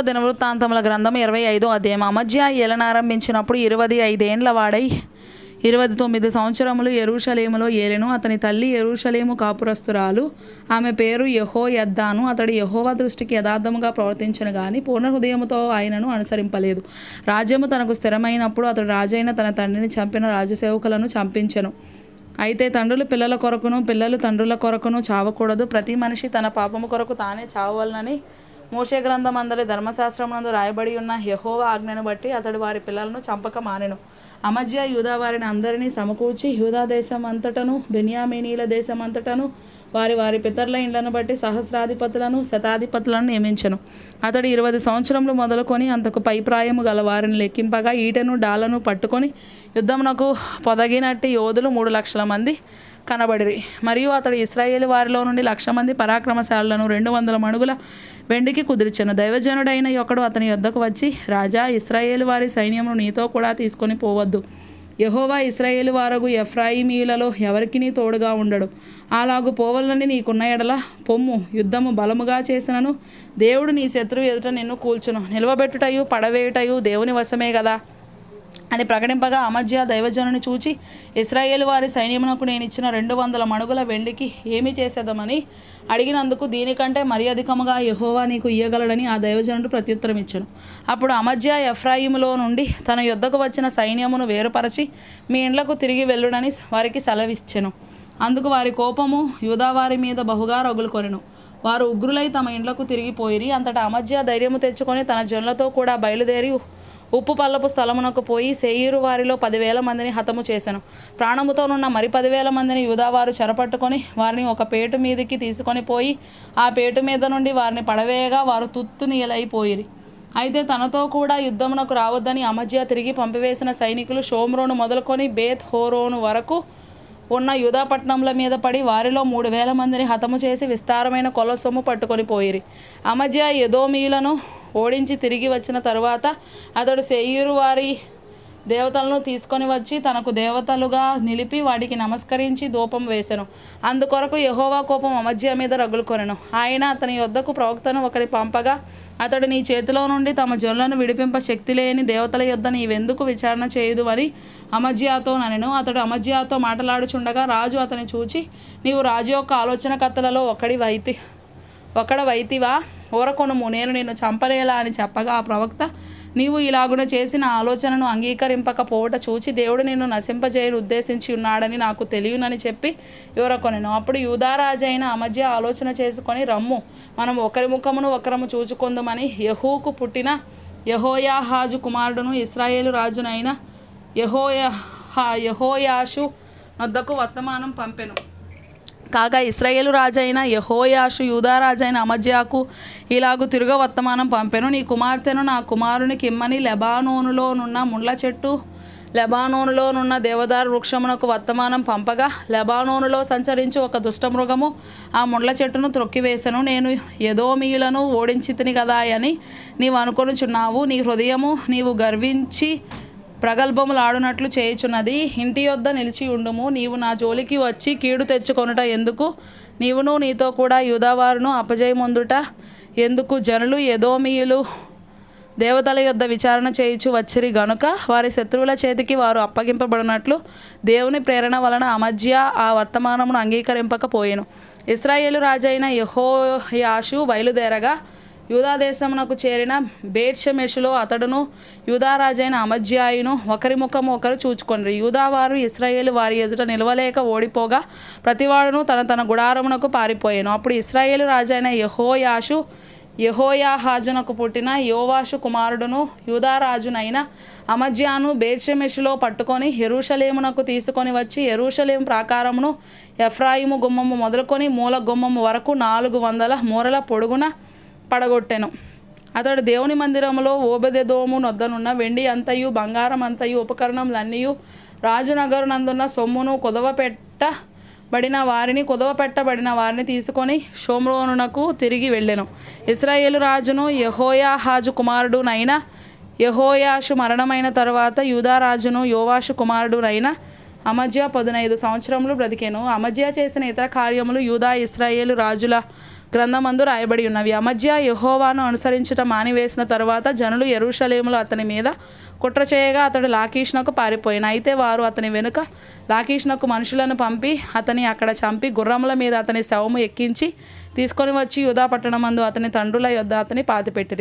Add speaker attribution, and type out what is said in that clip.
Speaker 1: దినవృత్తాంతముల గ్రంథం 25వ అధ్యాయం. అమజ్యా ఏలనారంభించినప్పుడు 25 ఏండ్ల వాడై 29 సంవత్సరములు యెరూషలేములో ఏలెను. అతని తల్లి యెరూషలేము కాపురస్తురాలు. ఆమె పేరు యెహోయద్దాను. అతడు యెహోవా దృష్టికి యథార్థముగా ప్రవర్తించెను గాని పూర్ణ హృదయముతో ఆయనను అనుసరింపలేదు. రాజ్యము తనకు స్థిరమైనప్పుడు అతడు రాజైన తన తండ్రిని చంపిన రాజసేవకులను చంపించెను. అయితే తండ్రులు పిల్లల కొరకును పిల్లలు తండ్రుల కొరకును చావకూడదు. ప్రతి మనిషి తన పాపము కొరకు తానే చావవలనని మోషే గ్రంథం అందరి ధర్మశాస్త్రమునందు రాయబడి ఉన్న యెహోవా ఆజ్ఞను బట్టి అతడు వారి పిల్లలను చంపక మానెను. అమజ్యా యూదా వారిని అందరినీ సమకూర్చి యూదా దేశం అంతటను బెన్యామీనీల దేశం అంతటను వారి వారి పితరుల ఇండ్లను బట్టి సహస్రాధిపతులను శతాధిపతులను నియమించెను. అతడు 20 సంవత్సరములు మొదలుకొని అంతకు పై ప్రాయము గల వారిని లెక్కింపగా ఈటెను డాలను పట్టుకొని యుద్ధమునకు పొదగినట్టి యోధులు 3 లక్షల మంది కనబడిరి. మరియు అతడు ఇశ్రాయేలు వారిలో నుండి 1,00,000 మంది పరాక్రమశాలులను 200 మణుగుల వెండికి కుదిర్చెను. దైవజనుడైన ఒకడు అతని యొద్దకు వచ్చి, రాజా, ఇశ్రాయేలు వారి సైన్యమును నీతో కూడా తీసుకొని పోవద్దు. యెహోవా ఇశ్రాయేలు వారగు ఎఫ్రాయిమీయులలో ఎవరికినీ తోడుగా ఉండడు. అలాగు పోవలనని నీకున్న ఎడల పొమ్ము, యుద్ధము బలముగా చేసినను దేవుడు నీ శత్రువు ఎదుట నిన్ను కూల్చును. నిలవబెట్టుటయు పడవేయుటయు దేవుని వశమే గదా అని ప్రకటింపగా అమజ్యా దైవజనుని చూచి, ఇశ్రాయేలు వారి సైన్యమునకు నేను ఇచ్చిన 200 మణుగుల వెండికి ఏమి చేసేదమని అడిగినందుకు, దీనికంటే మరి అధికముగా యెహోవా నీకు ఇయ్యగలడని ఆ దైవజనుడు ప్రత్యుత్తరం ఇచ్చెను. అప్పుడు అమజ్యా ఎఫ్రాయిములో నుండి తన యొద్దకు వచ్చిన సైన్యమును వేరుపరచి, మీ ఇండ్లకు తిరిగి వెళ్ళుడని వారికి సెలవిచ్చెను. అందుకు వారి కోపము యూదా వారి మీద బహుగా రగులుకొనెను. వారు ఉగ్రులై తమ ఇండ్లకు తిరిగిపోయిరి. అంతటా అమజ్యా ధైర్యము తెచ్చుకొని తన జనులతో కూడా బయలుదేరి ఉప్పు పల్లపు స్థలమునకు పోయి శేయీరు వారిలో 10,000 మందిని హతము చేసెను. ప్రాణముతోనున్న మరి 10,000 మందిని యూదావారు చెరపట్టుకొని వారిని ఒక పేటు మీదికి తీసుకొని పోయి ఆ పేటు మీద నుండి వారిని పడవేయగా వారు తుత్తునీయలైపోయిరి. అయితే తనతో కూడా యుద్ధమునకు రావద్దని అమజ్యా తిరిగి పంపివేసిన సైనికులు షోమ్రోను మొదలుకొని బేత్ హోరోను వరకు ఉన్న యూదా పట్టణముల మీద పడి వారిలో 3,000 మందిని హతము చేసి విస్తారమైన కొల్ల సొమ్ము పట్టుకొని పోయిరి. అమజ్యా ఎదోమీయులను ఓడించి తిరిగి వచ్చిన తరువాత అతడు శేయీరు వారి దేవతలను తీసుకొని వచ్చి తనకు దేవతలుగా నిలిపి వాటికి నమస్కరించి ధూపం వేసెను. అందుకొరకు యెహోవా కోపం అమజ్యా మీద రగులుకొనెను. ఆయన అతని యొద్దకు ప్రవక్తను ఒకరి పంపగా, అతడు నీ చేతిలో నుండి తమ జనులను విడిపింప శక్తి లేని దేవతల యొద్ద నీవెందుకు విచారణ చేయుదు అని అమజ్యాతో ననెను. అతడు అమజ్యాతో మాట్లాడుచుండగా రాజు అతని చూచి, నీవు రాజు యొక్క ఆలోచనకర్తలలో ఒకడవైతివా? ఊరకొనుము, నేను నిన్ను చంపనేలా అని చెప్పగా ఆ ప్రవక్త, నీవు ఇలాగున చేసిన ఆలోచనను అంగీకరింపకపోవట చూచి దేవుడు నిన్ను నశింపజేయను ఉద్దేశించి ఉన్నాడని నాకు తెలియనని చెప్పి ఊరకొనెను. అప్పుడు యూదారాజైన అమజ్యా ఆలోచన చేసుకొని, రమ్ము, మనం ఒకరి ముఖమును ఒకరము చూచుకొందుమని యెహూకు పుట్టిన యెహోయాహాజు కుమారుడును ఇశ్రాయేలు రాజునైన యెహోయాషు వద్దకు వర్తమానం పంపెను. కాగా ఇశ్రాయేలు రాజైన యెహోయాషు యూదారాజైన అమజ్యాకు ఇలాగు తిరుగ వర్తమానం పంపెను, నీ కుమార్తెను నా కుమారునికి ఇమ్మని లెబానోనులోనున్న దేవదారు వృక్షమునకు వర్తమానం పంపగా, లెబానోనులో సంచరించు ఒక దుష్టమృగము ఆ ముండ్ల చెట్టును త్రొక్కివేసెను. నేను ఎదోమీయులను ఓడించితిని కదా అని నీవు అనుకొనుచున్నావు. నీ హృదయము నీవు గర్వించి ప్రగల్భములాడునట్లు చేయుచున్నది. ఇంటి యొద్ద నిలిచి ఉండుము. నీవు నా జోలికి వచ్చి కీడు తెచ్చుకొనుట ఎందుకు? నీవును నీతో కూడా యూదావారును అపజయమొందుట ఎందుకు? జనులు ఎదోమీయులు దేవతల యొద్ద విచారణ చేయుచు వచ్చిరి గనుక వారి శత్రువుల చేతికి వారు అప్పగింపబడినట్లు దేవుని ప్రేరణ వలన అమజ్యా ఆ వర్తమానమును అంగీకరింపకపోయెను. ఇశ్రాయేలు రాజైన యెహోయాషు బయలుదేరగా యూదా దేశమునకు చేరిన బేత్షెమెషులో అతడును యూదారాజైన అమజ్యాయును ఒకరి ముఖము ఒకరు చూచుకొనిరి. యూదావారు ఇశ్రాయేలు వారి ఎదుట నిలవలేక ఓడిపోగా ప్రతివాడును తన తన గుడారమునకు పారిపోయాను. అప్పుడు ఇశ్రాయేలు రాజైన యెహోయాహాజునకు పుట్టిన యోవాషు కుమారుడును యూదారాజునైన అమజ్యాను బేత్షెమెషులో పట్టుకొని యెరూషలేమునకు తీసుకొని వచ్చి యెరూషలేము ప్రాకారమును ఎఫ్రాయిము గుమ్మము మొదలుకొని మూల గుమ్మము వరకు 400 మూరల పొడుగున పడగొట్టెను. అతడు దేవుని మందిరములో ఓబెదెదోము నొద్దనున్న వెండి అంతయు బంగారం అంతయు ఉపకరణములన్నీయు రాజునగరు నందున్న సొమ్మును కుదవపెట్టబడిన వారిని తీసుకొని షోమ్రోనునకు తిరిగి వెళ్ళెను. ఇశ్రాయేలు రాజును యెహోయాహాజు కుమారుడునైన యెహోయాషు మరణమైన తరువాత యూదారాజును యోవాషు కుమారుడునైన అమజ్యా 15 సంవత్సరములు బ్రతికెను. అమజ్యా చేసిన ఇతర కార్యములు యూదా ఇశ్రాయేలు రాజుల గ్రంథమందు రాయబడి ఉన్నవి. అమజ్యా యెహోవాను అనుసరించుట మానివేసిన తరువాత జనులు యెరూషలేములో అతని మీద కుట్ర చేయగా అతడు లాకీషునకు పారిపోయిన. అయితే వారు అతని వెనుక లాకీషునకు మనుషులను పంపి అతని అక్కడ చంపి గుర్రముల మీద అతని శవము ఎక్కించి తీసుకొని వచ్చి యూదా పట్టణమందు అతని తండ్రుల యొద్ద అతని పాతిపెట్టిరి.